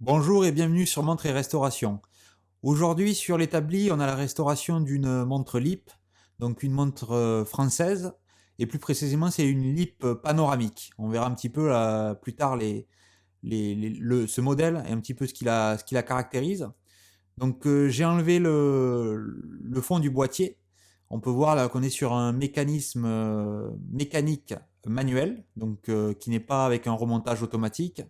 Bonjour et bienvenue sur Montre et Restauration. Aujourd'hui sur l'établi, on a la restauration d'une montre LIP, donc une montre française, et plus précisément c'est une LIP panoramique. On verra un petit peu plus tard ce modèle et un petit peu ce qui la caractérise. Donc j'ai enlevé le fond du boîtier. On peut voir là qu'on est sur un mécanisme mécanique manuel, donc qui n'est pas avec un remontage automatique.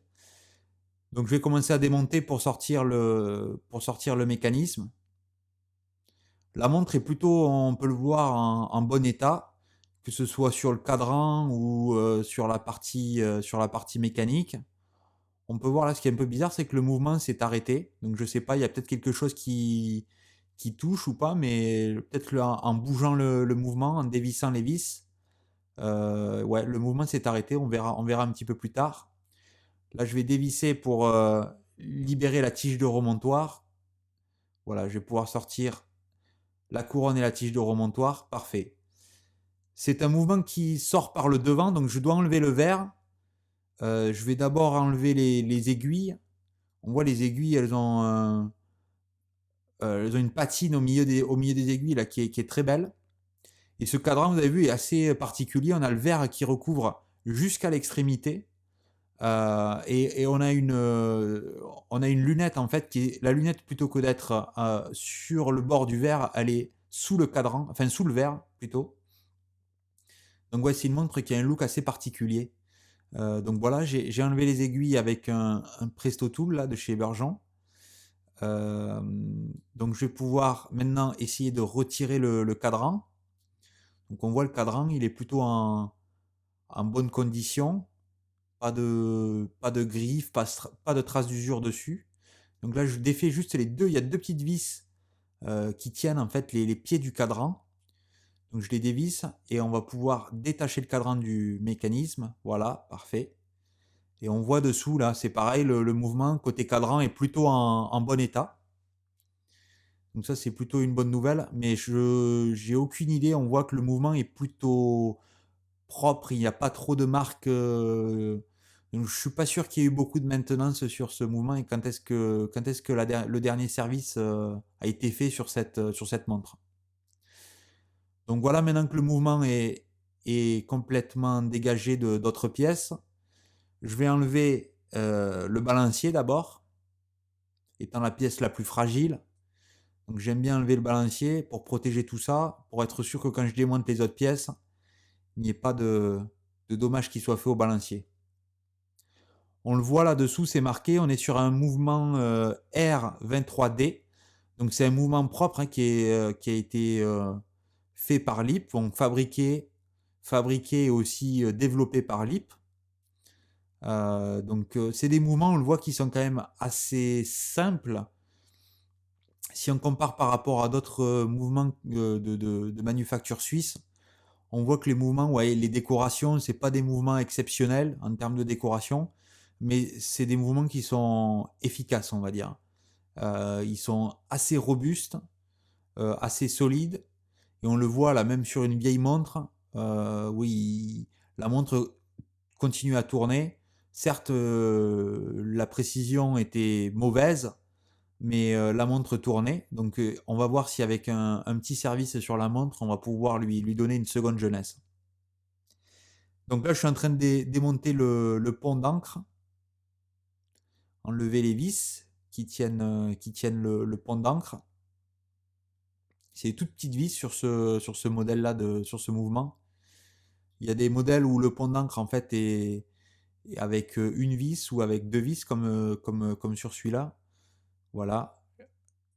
Donc je vais commencer à démonter pour sortir le mécanisme. La montre est plutôt, on peut le voir, en bon état, que ce soit sur le cadran ou sur la partie mécanique. On peut voir là ce qui est un peu bizarre, c'est que le mouvement s'est arrêté. Donc je sais pas, il y a peut-être quelque chose qui touche ou pas, mais peut-être en bougeant le mouvement, en dévissant les vis, ouais, le mouvement s'est arrêté. On verra un petit peu plus tard. Là, je vais dévisser pour libérer la tige de remontoir. Voilà, je vais pouvoir sortir la couronne et la tige de remontoir. Parfait. C'est un mouvement qui sort par le devant, donc je dois enlever le verre. Je vais d'abord enlever les aiguilles. On voit les aiguilles, elles ont une patine au milieu des aiguilles là, qui est très belle. Et ce cadran, vous avez vu, est assez particulier. On a le verre qui recouvre jusqu'à l'extrémité. Et on a une lunette en fait qui est la lunette plutôt que d'être sur le bord du verre, elle est sous le cadran, enfin sous le verre plutôt. Donc ouais, c'est une montre qui a un look assez particulier. Donc voilà, j'ai enlevé les aiguilles avec un Presto Tool là de chez Bergeon. Euh, donc je vais pouvoir maintenant essayer de retirer le cadran. Donc on voit le cadran, il est plutôt en bonne condition. Pas de griffes, pas de traces d'usure dessus. Donc là, je défais juste les deux. Il y a deux petites vis qui tiennent en fait les pieds du cadran. Donc je les dévisse et on va pouvoir détacher le cadran du mécanisme. Voilà, parfait. Et on voit dessous là, c'est pareil, le mouvement côté cadran est plutôt en bon état. Donc ça c'est plutôt une bonne nouvelle, mais je j'ai aucune idée. On voit que le mouvement est plutôt propre, il n'y a pas trop de marques. Donc je suis pas sûr qu'il y ait eu beaucoup de maintenance sur ce mouvement et quand est-ce que le dernier service a été fait sur cette montre. Donc voilà, maintenant que le mouvement est complètement dégagé d'autres pièces, je vais enlever le balancier d'abord, étant la pièce la plus fragile. Donc j'aime bien enlever le balancier pour protéger tout ça, pour être sûr que quand je démonte les autres pièces, il n'y ait pas de dommages qui soient faits au balancier. On le voit là-dessous, c'est marqué, on est sur un mouvement R23D. Donc c'est un mouvement propre hein, qui a été fait par LIP, donc fabriqué et aussi développé par LIP. C'est des mouvements, on le voit, qui sont quand même assez simples. Si on compare par rapport à d'autres mouvements de manufacture suisse, on voit que les mouvements, ouais, les décorations, c'est pas des mouvements exceptionnels en termes de décoration, mais c'est des mouvements qui sont efficaces, on va dire. Ils sont assez robustes, assez solides, et on le voit là même sur une vieille montre. Oui, la montre continue à tourner. Certes, la précision était mauvaise, mais la montre tournait. Donc on va voir si avec un petit service sur la montre, on va pouvoir lui donner une seconde jeunesse. Donc là, je suis en train de démonter le pont d'encre, enlever les vis qui tiennent le pont d'encre. C'est des toutes petites vis sur ce modèle-là, sur ce mouvement. Il y a des modèles où le pont d'encre en fait est avec une vis ou avec deux vis comme sur celui-là. Voilà,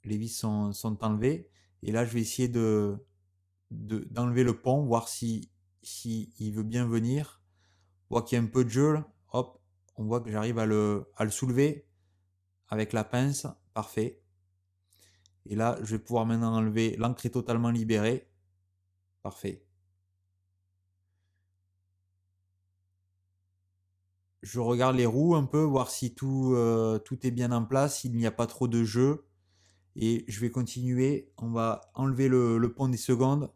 les vis sont enlevées. Et là, je vais essayer d'enlever le pont, voir si il veut bien venir. On voit qu'il y a un peu de jeu. Hop, on voit que j'arrive à le soulever avec la pince. Parfait. Et là, je vais pouvoir maintenant enlever. L'encre est totalement libérée. Parfait. Je regarde les roues un peu, voir si tout est bien en place, s'il n'y a pas trop de jeu. Et je vais continuer. On va enlever le pont des secondes.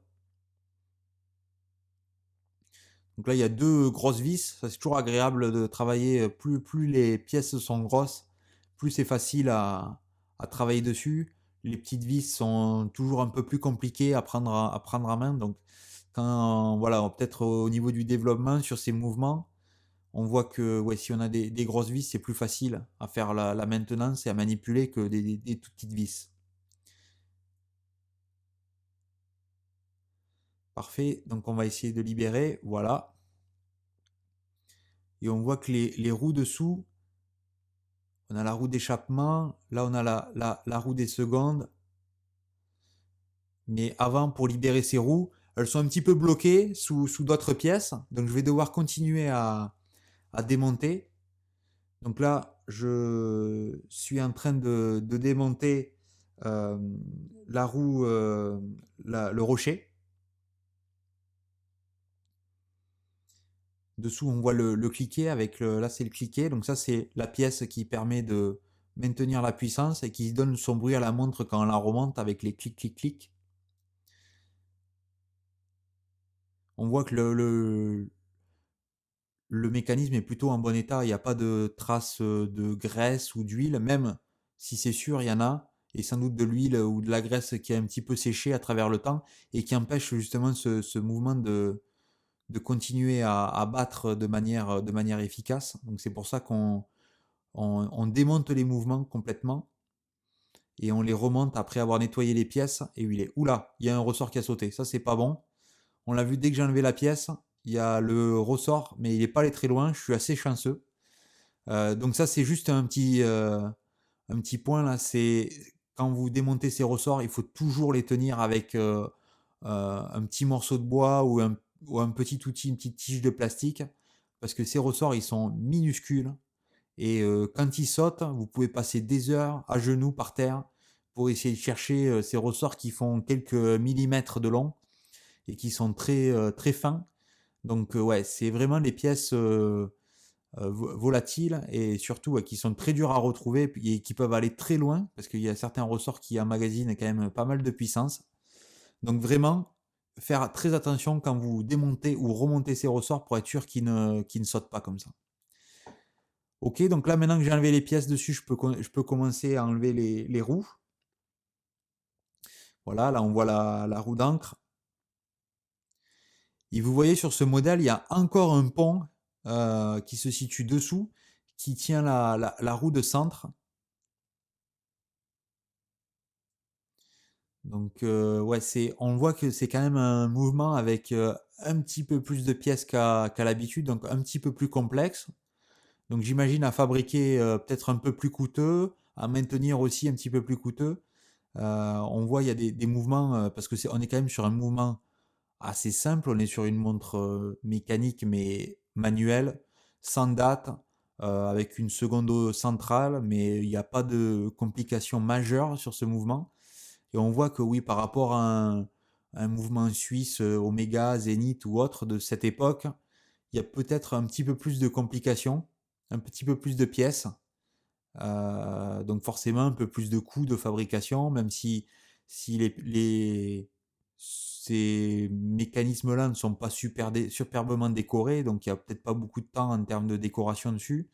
Donc là, il y a deux grosses vis. Ça, c'est toujours agréable de travailler. Plus les pièces sont grosses, plus c'est facile à travailler dessus. Les petites vis sont toujours un peu plus compliquées à prendre en main. Donc, quand, voilà, peut-être au niveau du développement sur ces mouvements, on voit que ouais, si on a des grosses vis, c'est plus facile à faire la maintenance et à manipuler que des toutes petites vis. Parfait, donc on va essayer de libérer, voilà. Et on voit que les roues dessous, on a la roue d'échappement, là on a la roue des secondes. Mais avant, pour libérer ces roues, elles sont un petit peu bloquées sous d'autres pièces. Donc je vais devoir continuer à démonter. Donc là, je suis en train de démonter euh, la roue, le rocher. Dessous, on voit le cliquet avec là, c'est le cliquet. Donc ça, c'est la pièce qui permet de maintenir la puissance et qui donne son bruit à la montre quand on la remonte avec les clics, clics, clics. On voit que le mécanisme est plutôt en bon état. Il n'y a pas de traces de graisse ou d'huile. Même si c'est sûr, il y en a. Et sans doute de l'huile ou de la graisse qui est un petit peu séchée à travers le temps et qui empêche justement ce mouvement de continuer à battre de manière efficace. Donc c'est pour ça on démonte les mouvements complètement et on les remonte après avoir nettoyé les pièces et huilé. Oula, il y a un ressort qui a sauté. Ça, c'est pas bon. On l'a vu dès que j'ai enlevé la pièce. Il y a le ressort, mais il n'est pas allé très loin. Je suis assez chanceux. Donc ça, c'est juste un petit point là. C'est quand vous démontez ces ressorts, il faut toujours les tenir avec un petit morceau de bois ou un petit outil, une petite tige de plastique, parce que ces ressorts, ils sont minuscules. Et quand ils sautent, vous pouvez passer des heures à genoux par terre pour essayer de chercher ces ressorts qui font quelques millimètres de long et qui sont très fins. Donc ouais, c'est vraiment des pièces volatiles et surtout qui sont très dures à retrouver et qui peuvent aller très loin parce qu'il y a certains ressorts qui emmagasinent quand même pas mal de puissance. Donc vraiment, faire très attention quand vous démontez ou remontez ces ressorts pour être sûr qu'ils ne sautent pas comme ça. Ok, donc là maintenant que j'ai enlevé les pièces dessus, je peux commencer à enlever les roues. Voilà, là on voit la roue d'encre. Et vous voyez sur ce modèle, il y a encore un pont qui se situe dessous, qui tient la roue de centre. Donc ouais, on voit que c'est quand même un mouvement avec un petit peu plus de pièces qu'à l'habitude, donc un petit peu plus complexe. Donc j'imagine à fabriquer peut-être un peu plus coûteux, à maintenir aussi un petit peu plus coûteux. On voit il y a des mouvements, parce que on est quand même sur un mouvement assez simple, on est sur une montre mécanique mais manuelle, sans date, avec une seconde centrale, mais il n'y a pas de complications majeures sur ce mouvement. Et on voit que oui, par rapport à un mouvement suisse, Omega, Zénith ou autre de cette époque, il y a peut-être un petit peu plus de complications, un petit peu plus de pièces, donc forcément un peu plus de coûts de fabrication, même si ces mécanismes-là ne sont pas superbement décorés, donc il n'y a peut-être pas beaucoup de temps en termes de décoration dessus,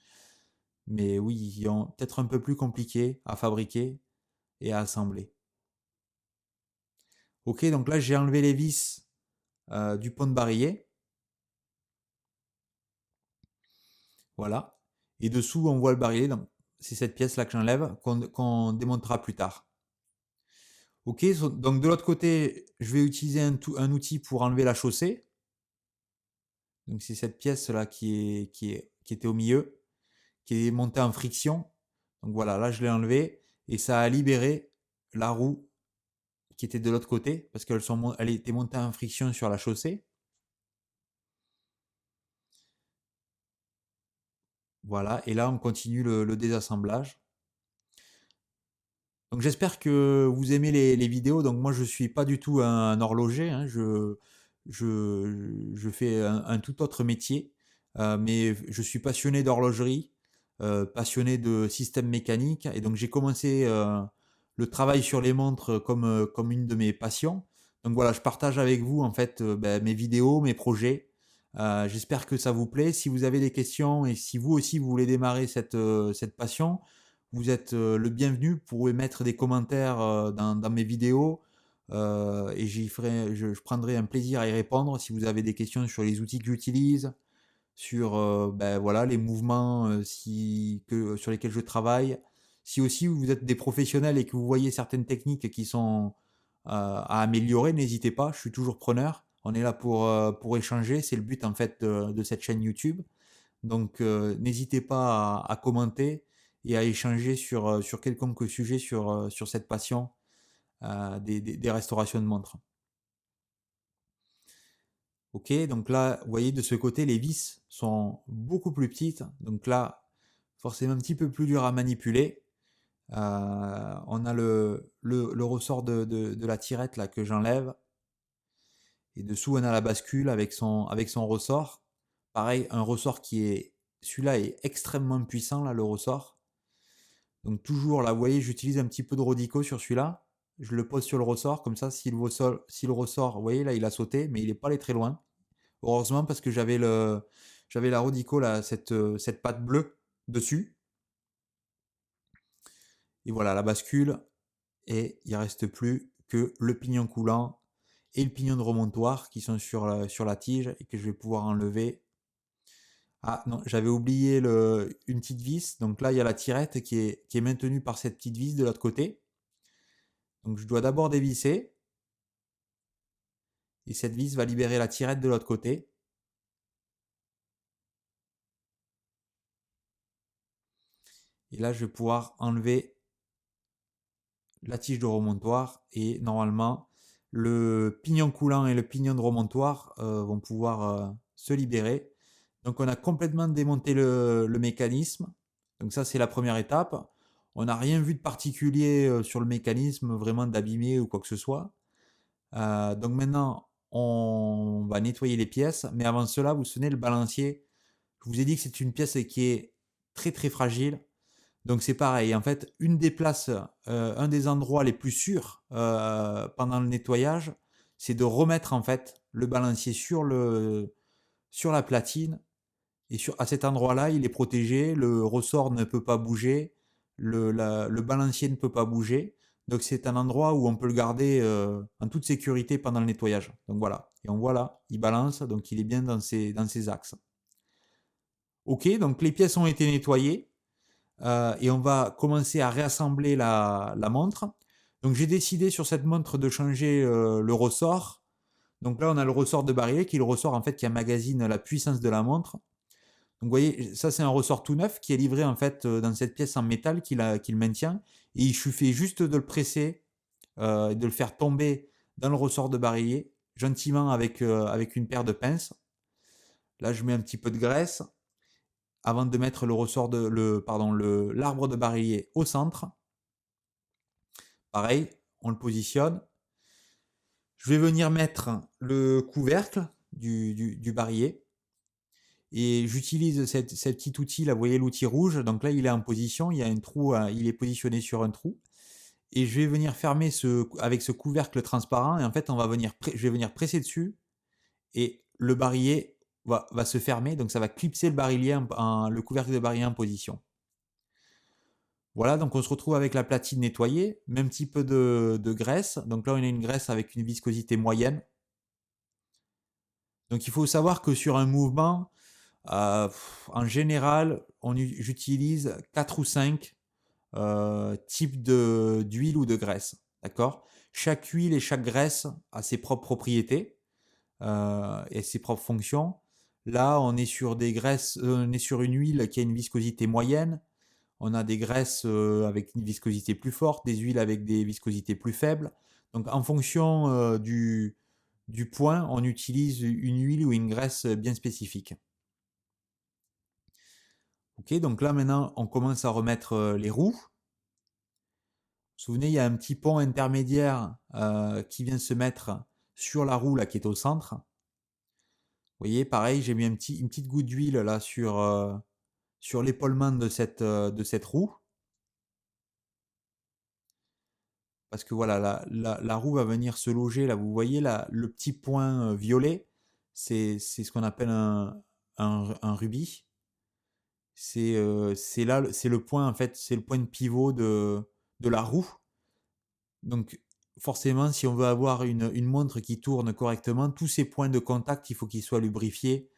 mais oui, ils sont peut-être un peu plus compliqués à fabriquer et à assembler. Ok, donc là j'ai enlevé les vis du pont de barillet, voilà, et dessous on voit le barillet, donc c'est cette pièce-là que j'enlève, qu'on démontera plus tard. Ok, donc de l'autre côté, je vais utiliser un outil pour enlever la chaussée. Donc c'est cette pièce-là qui était au milieu, qui est montée en friction. Donc voilà, là je l'ai enlevé et ça a libéré la roue qui était de l'autre côté parce elle était montée en friction sur la chaussée. Voilà, et là on continue le désassemblage. Donc j'espère que vous aimez les vidéos. Donc moi je suis pas du tout un horloger, hein. Je fais un tout autre métier, mais je suis passionné d'horlogerie, passionné de système mécanique, et donc j'ai commencé le travail sur les montres comme une de mes passions. Donc voilà, je partage avec vous en fait mes vidéos, mes projets. J'espère que ça vous plaît. Si vous avez des questions et si vous aussi vous voulez démarrer cette passion, vous êtes le bienvenu. Vous pouvez mettre des commentaires dans mes vidéos et je prendrai un plaisir à y répondre si vous avez des questions sur les outils que j'utilise, sur ben, voilà, les mouvements sur lesquels je travaille. Si aussi vous êtes des professionnels et que vous voyez certaines techniques qui sont à améliorer, n'hésitez pas, je suis toujours preneur. On est là pour échanger, c'est le but en fait de cette chaîne YouTube. Donc n'hésitez pas à commenter et à échanger sur quelconque sujet sur cette passion des restaurations de montres. Ok, donc là, vous voyez de ce côté, les vis sont beaucoup plus petites. Donc là, forcément un petit peu plus dur à manipuler. On a le ressort de la tirette là que j'enlève. Et dessous, on a la bascule avec son ressort. Pareil, un ressort celui-là est extrêmement puissant, là, le ressort. Donc toujours, là, vous voyez, j'utilise un petit peu de Rodico sur celui-là. Je le pose sur le ressort, comme ça, si le ressort, vous voyez, là, il a sauté, mais il n'est pas allé très loin. Heureusement, parce que j'avais la Rodico, là, cette patte bleue dessus. Et voilà, la bascule, et il ne reste plus que le pignon coulant et le pignon de remontoir qui sont sur la tige et que je vais pouvoir enlever. Ah non, j'avais oublié une petite vis. Donc là, il y a la tirette qui est maintenue par cette petite vis de l'autre côté. Donc je dois d'abord dévisser. Et cette vis va libérer la tirette de l'autre côté. Et là, je vais pouvoir enlever la tige de remontoir. Et normalement, le pignon coulant et le pignon de remontoir vont pouvoir se libérer. Donc on a complètement démonté le mécanisme. Donc ça, c'est la première étape. On n'a rien vu de particulier sur le mécanisme, vraiment d'abîmé ou quoi que ce soit. Donc maintenant, on va nettoyer les pièces. Mais avant cela, vous vous souvenez, le balancier, je vous ai dit que c'est une pièce qui est très très fragile. Donc c'est pareil, en fait, une des places, un des endroits les plus sûrs pendant le nettoyage, c'est de remettre en fait le balancier sur la platine. Et à cet endroit-là, il est protégé, le ressort ne peut pas bouger, le balancier ne peut pas bouger. Donc c'est un endroit où on peut le garder en toute sécurité pendant le nettoyage. Donc voilà, et on voit là, il balance, donc il est bien dans ses axes. Ok, donc les pièces ont été nettoyées et on va commencer à réassembler la montre. Donc j'ai décidé sur cette montre de changer le ressort. Donc là on a le ressort de barillet qui est le ressort en fait qui emmagasine la puissance de la montre. Donc vous voyez, ça c'est un ressort tout neuf qui est livré en fait dans cette pièce en métal qui le maintient. Et il suffit juste de le presser, de le faire tomber dans le ressort de barillet, gentiment avec une paire de pinces. Là je mets un petit peu de graisse avant de mettre l'arbre de barillet au centre. Pareil, on le positionne. Je vais venir mettre le couvercle du barillet. Et j'utilise cet petit outil là, vous voyez l'outil rouge, donc là il est en position, il y a un trou, il est positionné sur un trou. Et je vais venir fermer avec ce couvercle transparent, et en fait je vais venir presser dessus, et le barillet va se fermer, donc ça va clipser le couvercle de barillet en position. Voilà, donc on se retrouve avec la platine nettoyée, même petit peu de graisse. Donc là on a une graisse avec une viscosité moyenne. Donc il faut savoir que sur un mouvement, en général, j'utilise 4 ou 5 types d'huile ou de graisse. D'accord. Chaque huile et chaque graisse a ses propres propriétés et ses propres fonctions. Là, on est sur on est sur une huile qui a une viscosité moyenne. On a des graisses avec une viscosité plus forte, des huiles avec des viscosités plus faibles. Donc, en fonction du point, on utilise une huile ou une graisse bien spécifique. Ok, donc là maintenant, on commence à remettre les roues. Vous vous souvenez, il y a un petit pont intermédiaire qui vient se mettre sur la roue là, qui est au centre. Vous voyez, pareil, j'ai mis une petite goutte d'huile là sur l'épaulement de cette roue. Parce que voilà, la roue va venir se loger, là vous voyez là, le petit point violet, c'est ce qu'on appelle un rubis. c'est là, c'est le point en fait, c'est le point de pivot de la roue. Donc forcément, si on veut avoir une montre qui tourne correctement, tous ces points de contact, il faut qu'ils soient lubrifiés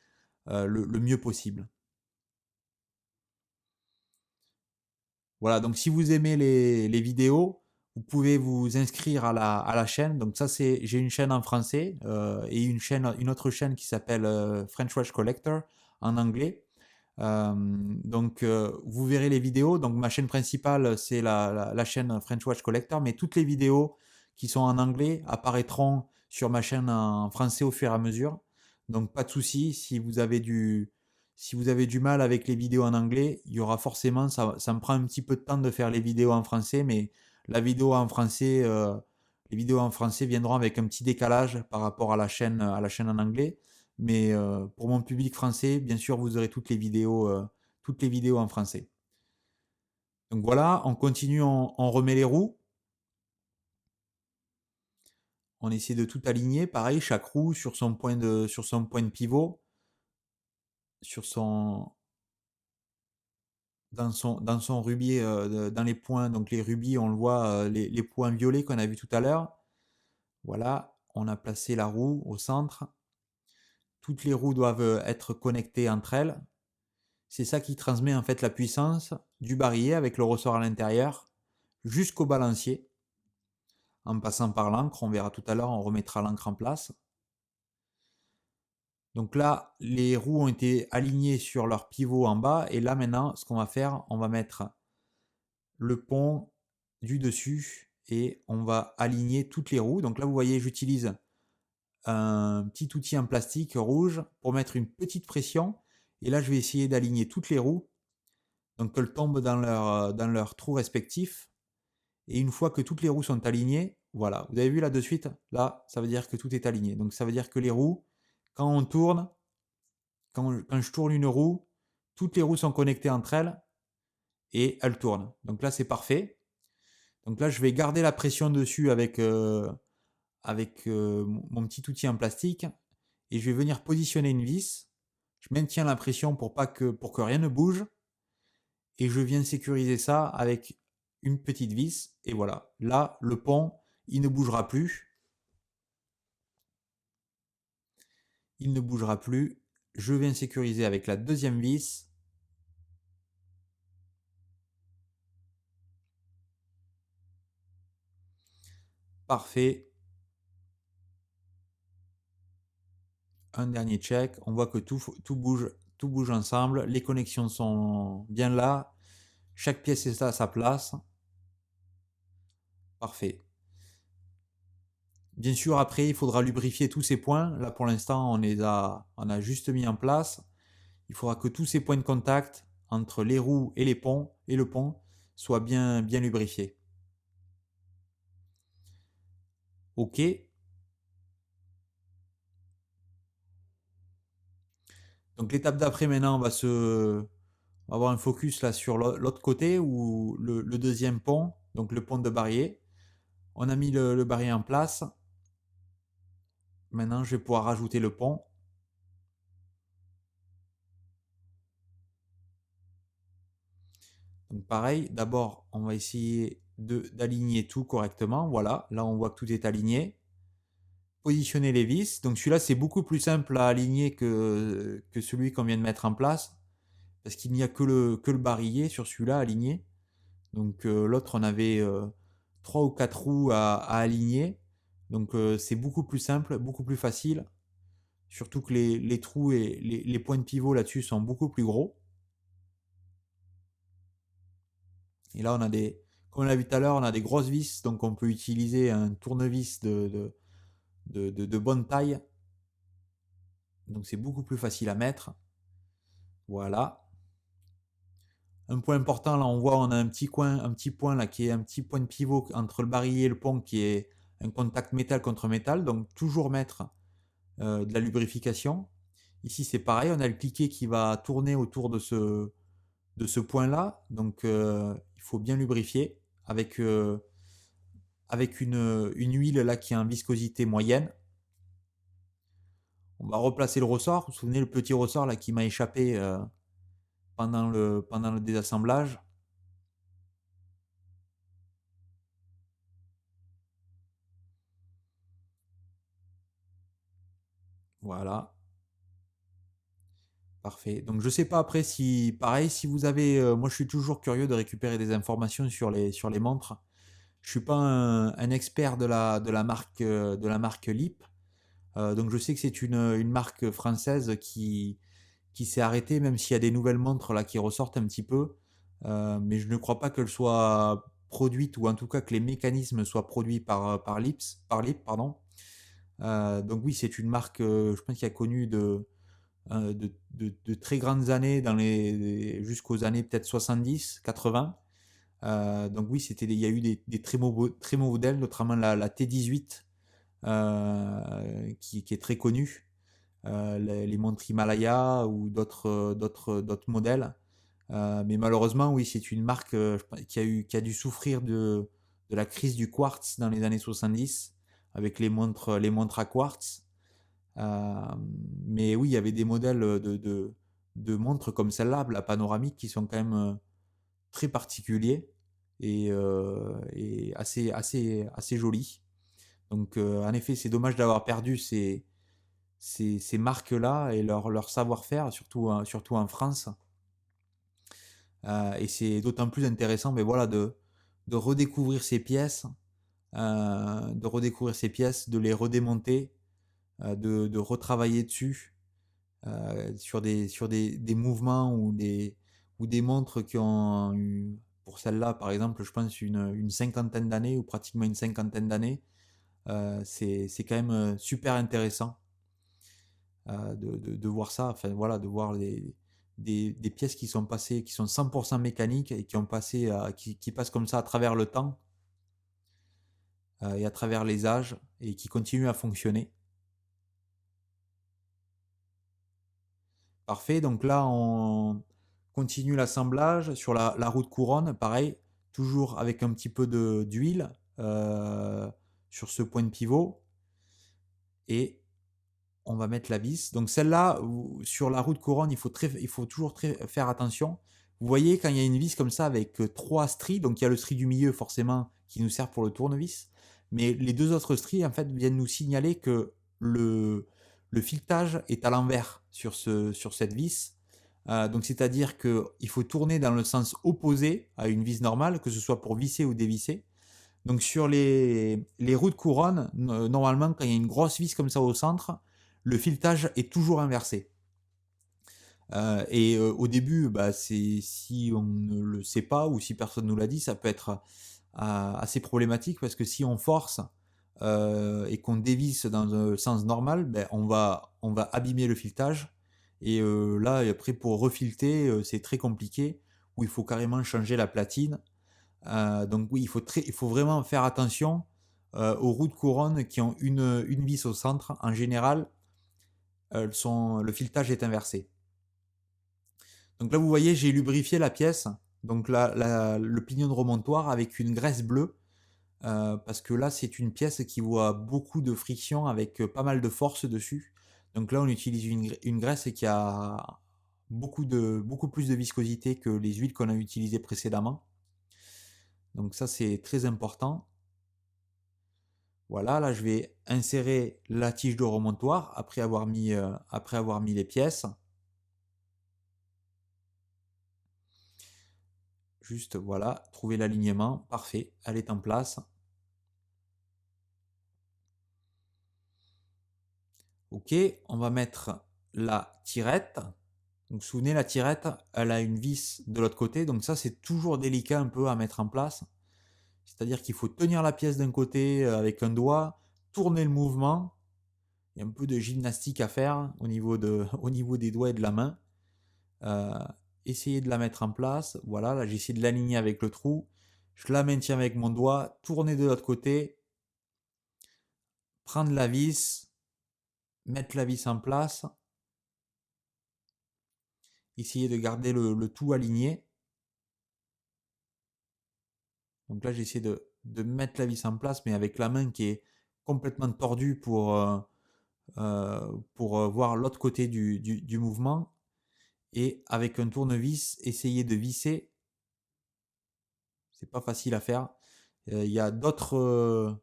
le mieux possible. Voilà, donc si vous aimez les vidéos, vous pouvez vous inscrire à la chaîne. Donc ça, j'ai une chaîne en français et une autre chaîne qui s'appelle French Watch Collector en anglais. Donc vous verrez les vidéos. Donc ma chaîne principale, c'est la chaîne French Watch Collector, mais toutes les vidéos qui sont en anglais apparaîtront sur ma chaîne en français au fur et à mesure. Donc pas de souci, si vous avez du mal avec les vidéos en anglais, il y aura forcément, ça me prend un petit peu de temps de faire les vidéos en français, mais la vidéo en français, les vidéos en français viendront avec un petit décalage par rapport à la chaîne en anglais. Mais pour mon public français, bien sûr, vous aurez toutes les vidéos en français. Donc voilà, on continue, on remet les roues. On essaie de tout aligner. Pareil, chaque roue sur son point de pivot, sur son, dans son rubis, dans les points. Donc les rubis, on le voit, les points violets qu'on a vu tout à l'heure. Voilà, on a placé la roue au centre. Toutes les roues doivent être connectées entre elles. C'est ça qui transmet en fait la puissance du barillet avec le ressort à l'intérieur jusqu'au balancier. En passant par l'encre, on verra tout à l'heure, on remettra l'encre en place. Donc là, les roues ont été alignées sur leur pivot en bas. Et là maintenant, ce qu'on va faire, on va mettre le pont du dessus et on va aligner toutes les roues. Donc là, vous voyez, j'utilise un petit outil en plastique rouge pour mettre une petite pression. Et là, je vais essayer d'aligner toutes les roues. Donc qu'elles tombent dans leur trou respectif. Et une fois que toutes les roues sont alignées, voilà, vous avez vu là de suite, là, ça veut dire que tout est aligné. Donc ça veut dire que les roues, quand on tourne, quand je tourne une roue, toutes les roues sont connectées entre elles et elles tournent. Donc là, c'est parfait. Donc là, je vais garder la pression dessus avec mon petit outil en plastique et je vais venir positionner une vis. Je maintiens la pression pour que rien ne bouge et je viens sécuriser ça avec une petite vis et voilà. Là, le pont, il ne bougera plus. Il ne bougera plus. Je viens sécuriser avec la deuxième vis. Parfait. Un dernier check. On voit que tout bouge ensemble. Les connexions sont bien là. Chaque pièce est à sa place. Parfait. Bien sûr, après, il faudra lubrifier tous ces points. Là, pour l'instant, on a juste mis en place. Il faudra que tous ces points de contact entre les roues et le pont soient bien lubrifiés. OK. Donc l'étape d'après maintenant, on va avoir un focus là sur l'autre côté ou le deuxième pont, donc le pont de barillet. On a mis le barillet en place. Maintenant, je vais pouvoir rajouter le pont. Donc pareil, d'abord, on va essayer d'aligner tout correctement. Voilà, là on voit que tout est aligné. Positionner les vis. Donc celui-là, c'est beaucoup plus simple à aligner que celui qu'on vient de mettre en place. Parce qu'il n'y a que le barillet sur celui-là aligné. Donc l'autre, on avait 3 ou 4 roues à aligner. Donc c'est beaucoup plus simple, beaucoup plus facile. Surtout que les trous et les points de pivot là-dessus sont beaucoup plus gros. Et là, comme on l'a vu tout à l'heure, on a des grosses vis. Donc on peut utiliser un tournevis de bonne taille. Donc c'est beaucoup plus facile à mettre. Voilà. Un point important, là on voit on a un petit point là qui est un petit point de pivot entre le barillet et le pont qui est un contact métal contre métal. Donc toujours mettre de la lubrification. Ici c'est pareil, on a le cliquet qui va tourner autour de ce point là. Donc il faut bien lubrifier avec une huile là qui a une viscosité moyenne. On va replacer le ressort. Vous vous souvenez le petit ressort là qui m'a échappé pendant le désassemblage. Voilà, parfait. Donc je sais pas après si, pareil, si vous avez, moi je suis toujours curieux de récupérer des informations sur les montres. Je suis pas un expert de la marque Lip. Donc je sais que c'est une marque française qui s'est arrêtée, même s'il y a des nouvelles montres là qui ressortent un petit peu. Mais je ne crois pas qu'elles soient produites, ou en tout cas que les mécanismes soient produits par Lip, pardon. Donc oui, c'est une marque, je pense, qui a connu de très grandes années jusqu'aux années peut-être 70, 80. Donc oui, il y a eu des très beaux modèles, notamment la T18, qui est très connue, les montres Himalaya ou d'autres modèles. Mais malheureusement, oui, c'est une marque qui a dû souffrir de la crise du quartz dans les années 70, avec les montres à quartz. Euh, mais oui, il y avait des modèles de montres comme celle-là, la panoramique, qui sont quand même très particuliers et assez jolis. Donc, en effet, c'est dommage d'avoir perdu ces marques-là et leur savoir-faire, surtout en France. Et c'est d'autant plus intéressant, mais voilà, de redécouvrir ces pièces, de les redémonter, de retravailler dessus, des mouvements ou des montres qui ont eu, pour celle-là par exemple, je pense une cinquantaine d'années ou pratiquement une cinquantaine d'années. C'est quand même super intéressant de voir ça, enfin voilà, de voir des pièces qui sont passées, qui sont 100% mécaniques et qui passent comme ça à travers le temps et à travers les âges et qui continuent à fonctionner. Parfait, donc là on continue l'assemblage sur la roue de couronne, pareil, toujours avec un petit peu d'huile sur ce point de pivot et on va mettre la vis. Donc celle-là, sur la roue de couronne, il faut toujours faire attention. Vous voyez, quand il y a une vis comme ça avec trois stries, donc il y a le strie du milieu forcément qui nous sert pour le tournevis, mais les deux autres stries en fait viennent nous signaler que le filetage est à l'envers sur cette vis. Donc c'est-à-dire qu'il faut tourner dans le sens opposé à une vis normale, que ce soit pour visser ou dévisser. Donc sur les roues de couronne, normalement quand il y a une grosse vis comme ça au centre, le filetage est toujours inversé. Au début, bah, si on ne le sait pas ou si personne nous l'a dit, ça peut être assez problématique parce que si on force et qu'on dévisse dans le sens normal, ben, on va abîmer le filetage. Et là, après, pour refilter, c'est très compliqué, où il faut carrément changer la platine. Donc oui, il faut vraiment faire attention aux roues de couronne qui ont une vis au centre. En général, le filetage est inversé. Donc là, vous voyez, j'ai lubrifié la pièce, donc le pignon de remontoir avec une graisse bleue, parce que là, c'est une pièce qui voit beaucoup de friction avec pas mal de force dessus. Donc là, on utilise une graisse qui a beaucoup plus de viscosité que les huiles qu'on a utilisées précédemment. Donc ça, c'est très important. Voilà, là, je vais insérer la tige de remontoir après avoir mis les pièces. Juste, voilà, trouver l'alignement. Parfait, elle est en place. Ok, on va mettre la tirette. Donc, vous vous souvenez, la tirette, elle a une vis de l'autre côté. Donc ça, c'est toujours délicat un peu à mettre en place. C'est-à-dire qu'il faut tenir la pièce d'un côté avec un doigt, tourner le mouvement. Il y a un peu de gymnastique à faire au niveau des doigts et de la main. Euh, Essayer de la mettre en place. Voilà, là, j'essaie de l'aligner avec le trou. Je la maintiens avec mon doigt, tourner de l'autre côté, prendre la vis, mettre la vis en place, essayer de garder le tout aligné. Donc là, j'essaie de mettre la vis en place, mais avec la main qui est complètement tordue pour voir l'autre côté du mouvement. et avec un tournevis, essayer de visser. C'est pas facile à faire. Il y a d'autres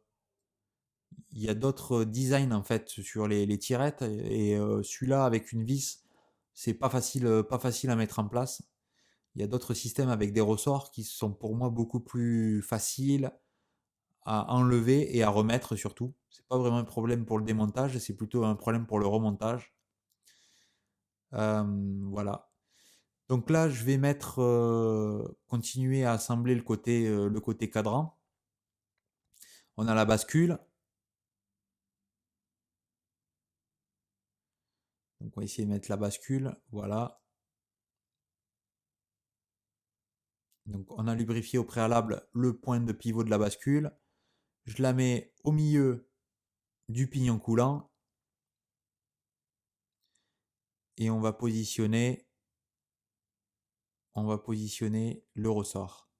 designs en fait sur les tirettes et celui-là avec une vis, c'est pas facile à mettre en place. Il y a d'autres systèmes avec des ressorts qui sont pour moi beaucoup plus faciles à enlever et à remettre surtout. C'est pas vraiment un problème pour le démontage, c'est plutôt un problème pour le remontage. Voilà. Donc là, je vais continuer à assembler le côté cadran. On a la bascule. Donc on va essayer de mettre la bascule. Voilà. Donc on a lubrifié au préalable le point de pivot de la bascule. Je la mets au milieu du pignon coulant. Et on va positionner le ressort.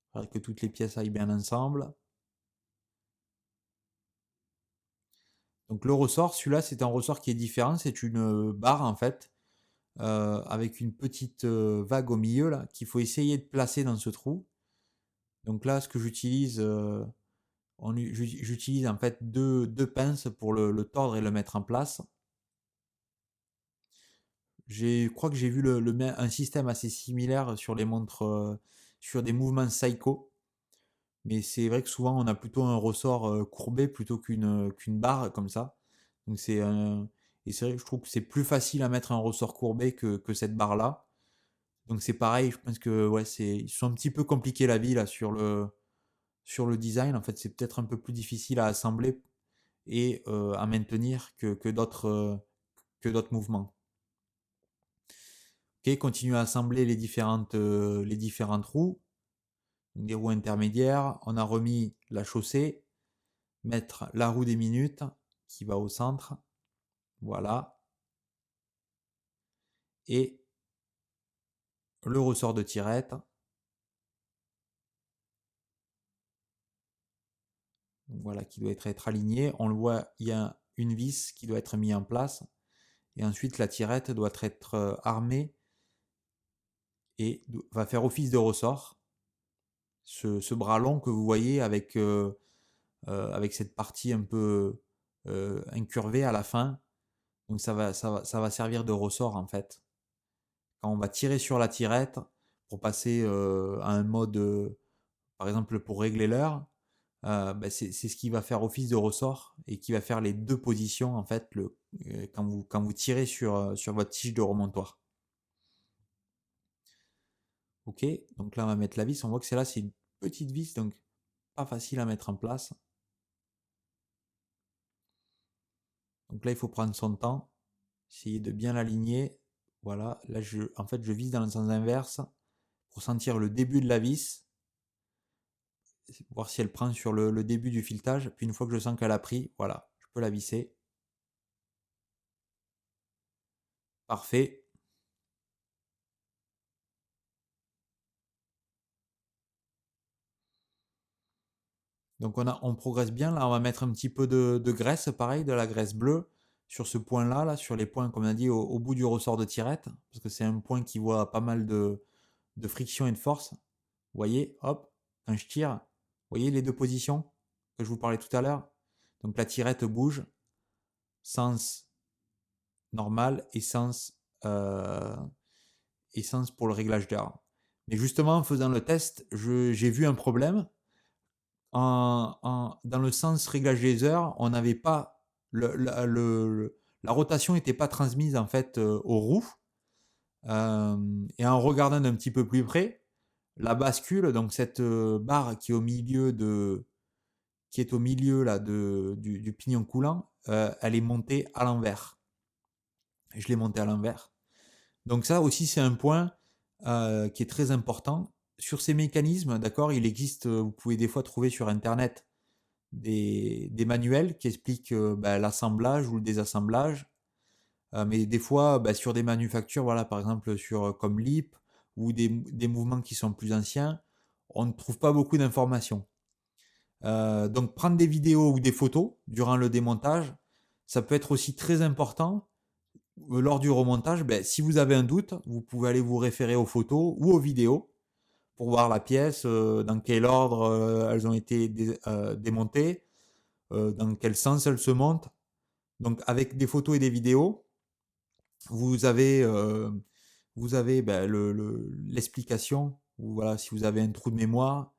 Il faudra que toutes les pièces aillent bien ensemble. Donc le ressort, celui-là, c'est un ressort qui est différent. C'est une barre en fait, avec une petite vague au milieu là, qu'il faut essayer de placer dans ce trou. Donc là, ce que j'utilise, j'utilise en fait deux pinces pour le tordre et le mettre en place. Je crois que j'ai vu un système assez similaire sur les montres, sur des mouvements Seiko. Mais c'est vrai que souvent on a plutôt un ressort courbé plutôt qu'une barre comme ça. Donc et c'est vrai que je trouve que c'est plus facile à mettre un ressort courbé que cette barre là. Donc c'est pareil, je pense que ouais, ils sont un petit peu compliqués la vie là sur le design. En fait, c'est peut-être un peu plus difficile à assembler et à maintenir que d'autres mouvements. Ok, continue à assembler les différentes roues, des roues intermédiaires. On a remis la chaussée, mettre la roue des minutes qui va au centre, voilà, et le ressort de tirette, voilà, qui doit être aligné. On le voit, il y a une vis qui doit être mise en place, et ensuite la tirette doit être armée et va faire office de ressort. Ce bras long que vous voyez avec cette partie un peu incurvée à la fin, donc ça va servir de ressort en fait. Quand on va tirer sur la tirette pour passer à un mode, par exemple pour régler l'heure, bah, c'est ce qui va faire office de ressort et qui va faire les deux positions en fait quand vous tirez sur votre tige de remontoir. Ok, donc là on va mettre la vis, on voit que c'est une petite vis, donc pas facile à mettre en place. Donc là il faut prendre son temps, essayer de bien l'aligner. Voilà, là en fait je vise dans le sens inverse pour sentir le début de la vis, voir si elle prend sur le début du filetage. Puis une fois que je sens qu'elle a pris, voilà, je peux la visser. Parfait. Donc on progresse bien. Là, on va mettre un petit peu de graisse, pareil, de la graisse bleue sur ce point-là, là, sur les points, comme on a dit, au bout du ressort de tirette, parce que c'est un point qui voit pas mal de friction et de force. Vous voyez, hop, quand je tire, vous voyez les deux positions que je vous parlais tout à l'heure. Donc la tirette bouge, sens normal et sens pour le réglage d'heure. Mais justement, en faisant le test, j'ai vu un problème. Dans le sens réglage des heures, on n'avait pas la rotation n'était pas transmise en fait aux roues. Et en regardant d'un petit peu plus près, la bascule, donc cette barre qui est au milieu là du pignon coulant, elle est montée à l'envers. Je l'ai montée à l'envers. Donc ça aussi c'est un point qui est très important. Sur ces mécanismes, d'accord, il existe, vous pouvez des fois trouver sur internet des manuels qui expliquent bah, l'assemblage ou le désassemblage. Mais des fois, bah, sur des manufactures, voilà, par exemple comme LIP ou des mouvements qui sont plus anciens, on ne trouve pas beaucoup d'informations. Donc prendre des vidéos ou des photos durant le démontage, ça peut être aussi très important lors du remontage, ben, si vous avez un doute, vous pouvez aller vous référer aux photos ou aux vidéos pour voir la pièce, dans quel ordre elles ont été démontées, dans quel sens elles se montent. Donc avec des photos et des vidéos, vous avez, ben, l'explication. Voilà, si vous avez un trou de mémoire,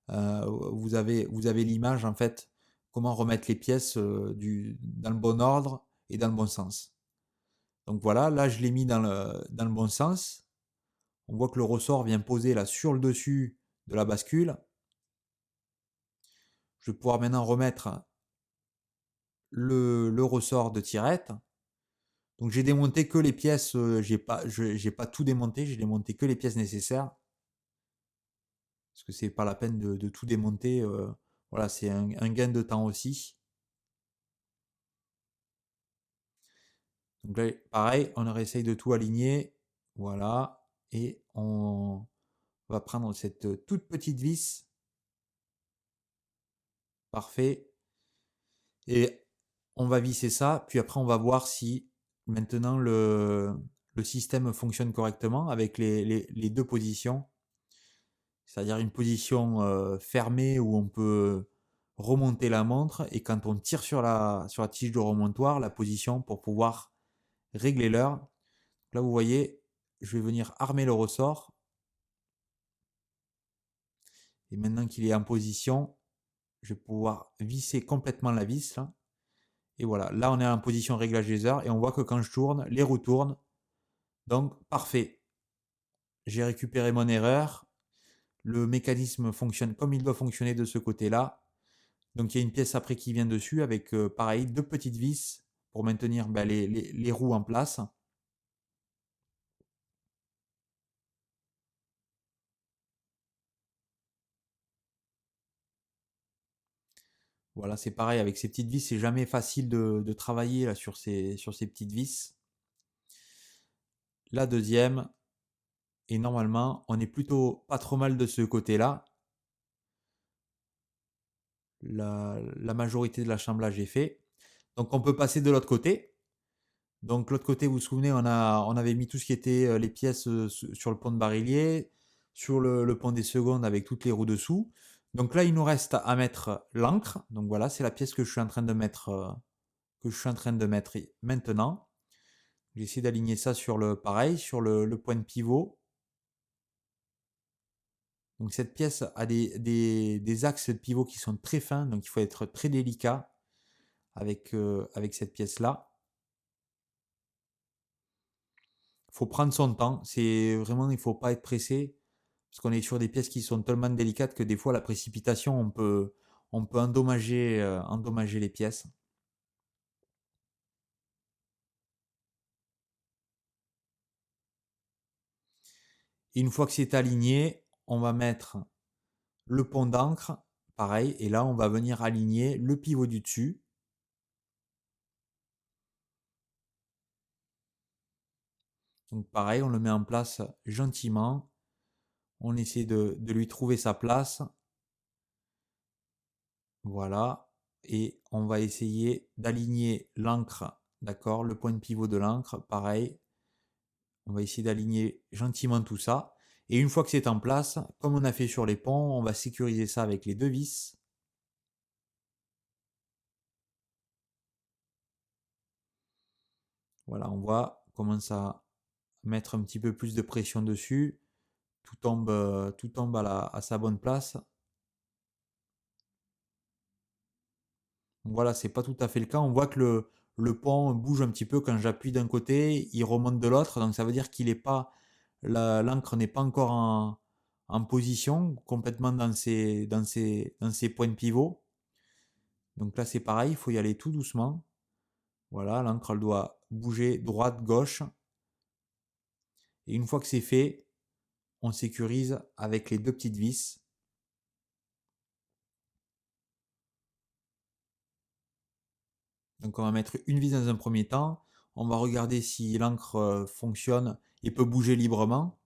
vous avez l'image en fait, comment remettre les pièces dans le bon ordre et dans le bon sens. Donc voilà, là je l'ai mis dans le bon sens. On voit que le ressort vient poser là sur le dessus de la bascule. Je vais pouvoir maintenant remettre le ressort de tirette. Donc j'ai démonté que les pièces, j'ai pas tout démonté, j'ai démonté que les pièces nécessaires. Parce que c'est pas la peine de tout démonter. Voilà, c'est un gain de temps aussi. Donc là, pareil, on réessaye de tout aligner. Voilà. Et on va prendre cette toute petite vis. Parfait. Et on va visser ça. Puis après, on va voir si maintenant le système fonctionne correctement avec les deux positions. C'est-à-dire une position fermée où on peut remonter la montre et quand on tire sur la tige de remontoir, la position pour pouvoir régler l'heure. Là, vous voyez, je vais venir armer le ressort. Et maintenant qu'il est en position, je vais pouvoir visser complètement la vis. Là. Et voilà, là on est en position réglage des heures et on voit que quand je tourne, les roues tournent. Donc, parfait. J'ai récupéré mon erreur. Le mécanisme fonctionne comme il doit fonctionner de ce côté-là. Donc il y a une pièce après qui vient dessus avec pareil deux petites vis pour maintenir ben, les roues en place. Voilà, c'est pareil avec ces petites vis, c'est jamais facile de travailler là, sur ces petites vis. La deuxième, et normalement on est plutôt pas trop mal de ce côté-là. La majorité de l'assemblage est fait. Donc on peut passer de l'autre côté. Donc l'autre côté, vous vous souvenez, on avait mis tout ce qui était les pièces sur le pont de Barillier, sur le pont des Secondes avec toutes les roues dessous. Donc là, il nous reste à mettre l'encre. Donc voilà, c'est la pièce que je suis en train de mettre, maintenant. J'essaie d'aligner ça sur pareil, sur le point de pivot. Donc cette pièce a des axes de pivot qui sont très fins, donc il faut être très délicat avec cette pièce-là. Il faut prendre son temps. C'est vraiment, il ne faut pas être pressé parce qu'on est sur des pièces qui sont tellement délicates que des fois la précipitation, on peut endommager les pièces. Et une fois que c'est aligné, on va mettre le pont d'encre, pareil, et là on va venir aligner le pivot du dessus. Donc pareil, on le met en place gentiment. On essaie de lui trouver sa place. Voilà. Et on va essayer d'aligner l'encre, d'accord, le point de pivot de l'encre, pareil. On va essayer d'aligner gentiment tout ça. Et une fois que c'est en place, comme on a fait sur les ponts, on va sécuriser ça avec les deux vis. Voilà, on voit, on commence à mettre un petit peu plus de pression dessus. Tout tombe à sa bonne place. Donc voilà, c'est pas tout à fait le cas. On voit que le pont bouge un petit peu quand j'appuie d'un côté, il remonte de l'autre. Donc ça veut dire qu'il est pas, l'encre n'est pas encore en position, complètement dans ses points de pivot. Donc là c'est pareil, il faut y aller tout doucement. Voilà, l'encre elle doit bouger droite, gauche. Et une fois que c'est fait, on sécurise avec les deux petites vis. Donc on va mettre une vis dans un premier temps. On va regarder si l'encre fonctionne et peut bouger librement.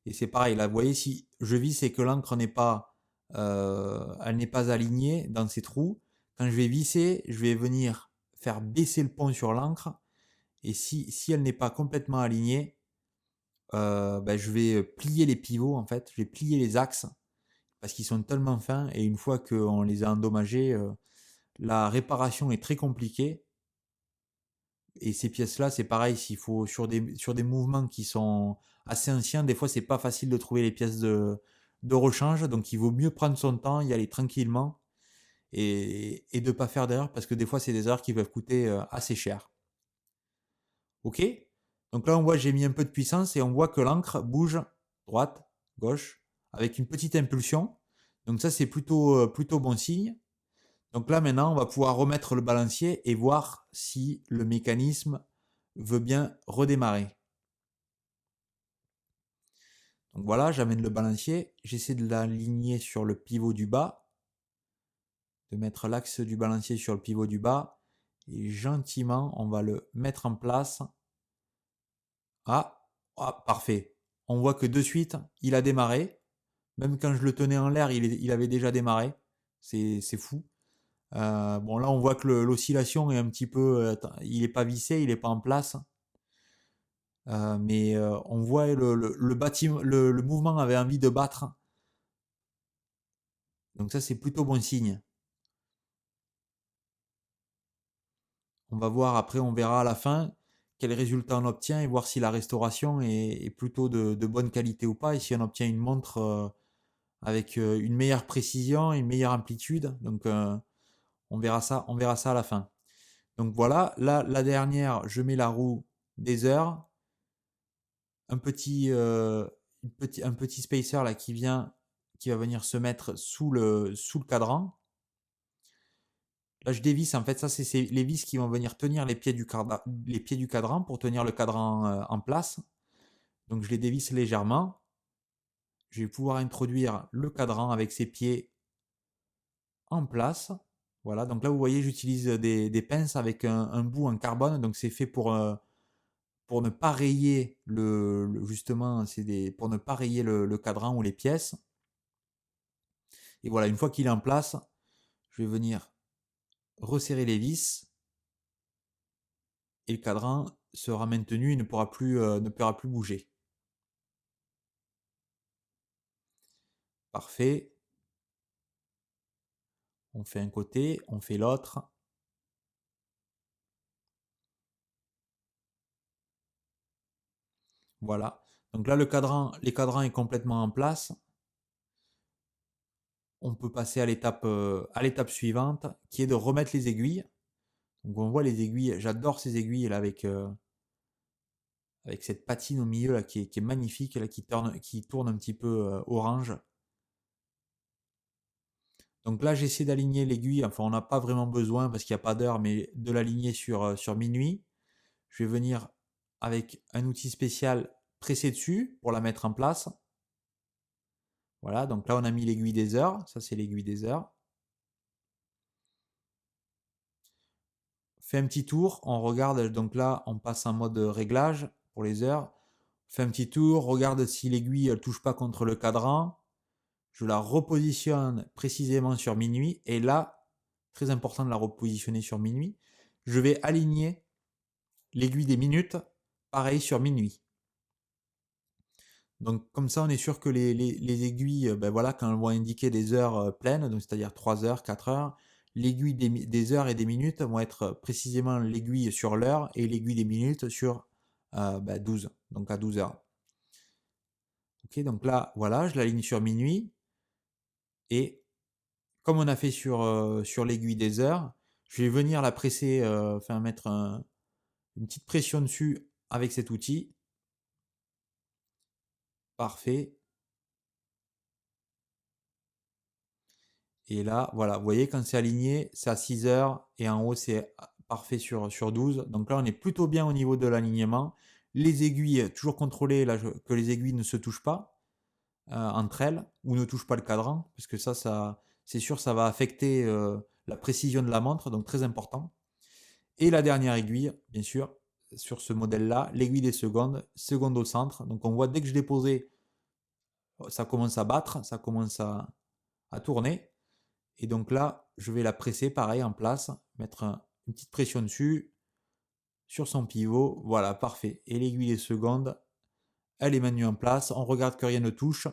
Et c'est pareil, là, vous voyez, si je visse et que l'encre elle n'est pas alignée dans ces trous, quand je vais visser, je vais venir faire baisser le pont sur l'encre. Et si elle n'est pas complètement alignée, je vais plier les pivots en fait, je vais plier les axes parce qu'ils sont tellement fins et une fois qu'on les a endommagés, la réparation est très compliquée. Et ces pièces-là, c'est pareil, s'il faut sur des mouvements qui sont assez anciens, des fois c'est pas facile de trouver les pièces de rechange, donc il vaut mieux prendre son temps, y aller tranquillement et de pas faire d'erreurs parce que des fois c'est des erreurs qui peuvent coûter assez cher. Ok. Donc là on voit j'ai mis un peu de puissance et on voit que l'encre bouge droite, gauche, avec une petite impulsion. Donc ça c'est plutôt bon signe. Donc là maintenant on va pouvoir remettre le balancier et voir si le mécanisme veut bien redémarrer. Donc voilà, j'amène le balancier, j'essaie de l'aligner sur le pivot du bas, de mettre l'axe du balancier sur le pivot du bas, et gentiment on va le mettre en place. Ah, parfait. On voit que de suite, il a démarré. Même quand je le tenais en l'air, il avait déjà démarré. C'est fou. Bon, là, on voit que l'oscillation est un petit peu. Il n'est pas vissé, il n'est pas en place. Mais on voit le bâtiment, le mouvement avait envie de battre. Donc, ça, c'est plutôt bon signe. On va voir après, on verra à la fin quel résultat on obtient et voir si la restauration est plutôt de bonne qualité ou pas et si on obtient une montre avec une meilleure précision, une meilleure amplitude. Donc on verra ça à la fin. Donc voilà, là la dernière, je mets la roue des heures, un petit spacer là qui va venir se mettre sous le cadran. Là je dévisse, en fait ça c'est les vis qui vont venir tenir les pieds du cadran pour tenir le cadran en place. Donc je les dévisse légèrement. Je vais pouvoir introduire le cadran avec ses pieds en place. Voilà, donc là vous voyez j'utilise des pinces avec un bout en carbone, donc c'est fait pour ne pas rayer justement, pour ne pas rayer le cadran ou les pièces. Et voilà, une fois qu'il est en place, je vais venir resserrer les vis et le cadran sera maintenu et ne pourra plus bouger. Parfait. On fait un côté, on fait l'autre. Voilà. Donc là, les cadrans est complètement en place. On peut passer à l'étape suivante, qui est de remettre les aiguilles. Donc on voit les aiguilles, j'adore ces aiguilles là avec cette patine au milieu là qui est magnifique, là, qui tourne un petit peu orange. Donc là j'essaie d'aligner l'aiguille, enfin on n'a pas vraiment besoin parce qu'il n'y a pas d'heure, mais de l'aligner sur minuit. Je vais venir avec un outil spécial presser dessus pour la mettre en place. Voilà, donc là on a mis l'aiguille des heures, ça c'est l'aiguille des heures. Fait un petit tour, on regarde, donc là on passe en mode réglage pour les heures. Fait un petit tour, regarde si l'aiguille ne touche pas contre le cadran. Je la repositionne précisément sur minuit. Et là, très important de la repositionner sur minuit, je vais aligner l'aiguille des minutes, pareil sur minuit. Donc comme ça, on est sûr que les aiguilles, voilà, quand elles vont indiquer des heures pleines, donc c'est-à-dire 3 heures, 4 heures, l'aiguille des heures et des minutes vont être précisément l'aiguille sur l'heure et l'aiguille des minutes sur 12, donc à 12 heures. Ok, donc là, voilà, je l'aligne sur minuit. Et comme on a fait sur l'aiguille des heures, je vais venir la presser, mettre une petite pression dessus avec cet outil. Parfait. Et là, voilà, vous voyez, quand c'est aligné, c'est à 6 heures et en haut, c'est parfait sur 12. Donc là, on est plutôt bien au niveau de l'alignement. Les aiguilles, toujours contrôler là, que les aiguilles ne se touchent pas entre elles ou ne touchent pas le cadran, parce que ça c'est sûr, ça va affecter la précision de la montre, donc très important. Et la dernière aiguille, bien sûr, sur ce modèle-là, l'aiguille des secondes, seconde au centre. Donc on voit dès que je l'ai posé, ça commence à battre, ça commence à tourner. Et donc là, je vais la presser pareil en place, mettre une petite pression dessus, sur son pivot, voilà, parfait. Et l'aiguille est seconde, elle est maintenue en place, on regarde que rien ne touche.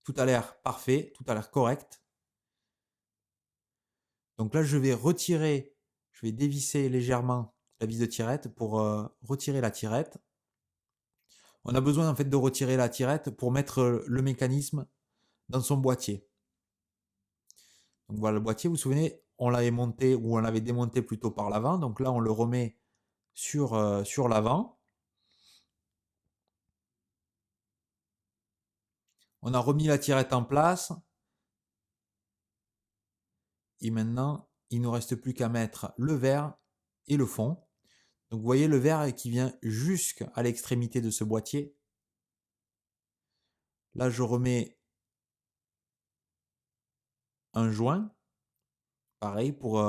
Tout a l'air parfait, tout a l'air correct. Donc là, je vais retirer, je vais dévisser légèrement la vis de tirette pour retirer la tirette. On a besoin en fait de retirer la tirette pour mettre le mécanisme dans son boîtier. Donc voilà le boîtier, vous vous souvenez, on l'avait monté ou on l'avait démonté plutôt par l'avant. Donc là, on le remet sur l'avant. On a remis la tirette en place. Et maintenant, il ne nous reste plus qu'à mettre le verre et le fond. Donc vous voyez le verre qui vient jusqu'à l'extrémité de ce boîtier. Là, je remets un joint, pareil, pour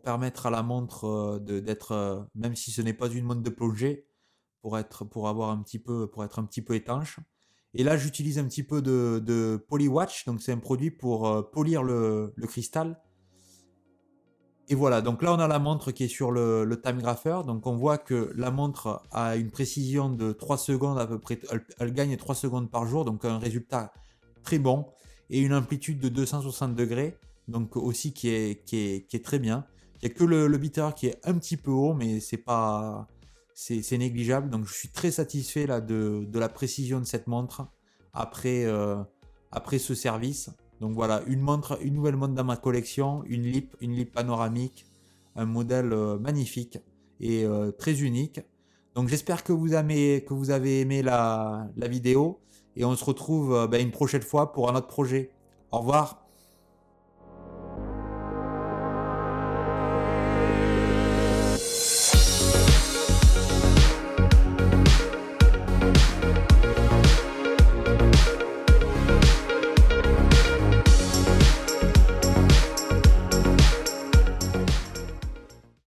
permettre à la montre d'être, même si ce n'est pas une montre de plongée, pour être un petit peu étanche. Et là, j'utilise un petit peu de Polywatch, donc c'est un produit pour polir le cristal. Et voilà, donc là on a la montre qui est sur le time grapher, donc on voit que la montre a une précision de 3 secondes à peu près, elle gagne 3 secondes par jour, donc un résultat très bon, et une amplitude de 260 degrés, donc aussi qui est très bien. Il n'y a que le beater qui est un petit peu haut, mais c'est négligeable, donc je suis très satisfait là, de la précision de cette montre après ce service. Donc voilà, une nouvelle montre dans ma collection, une lip panoramique, un modèle magnifique et très unique. Donc j'espère que vous avez aimé la vidéo et on se retrouve une prochaine fois pour un autre projet. Au revoir.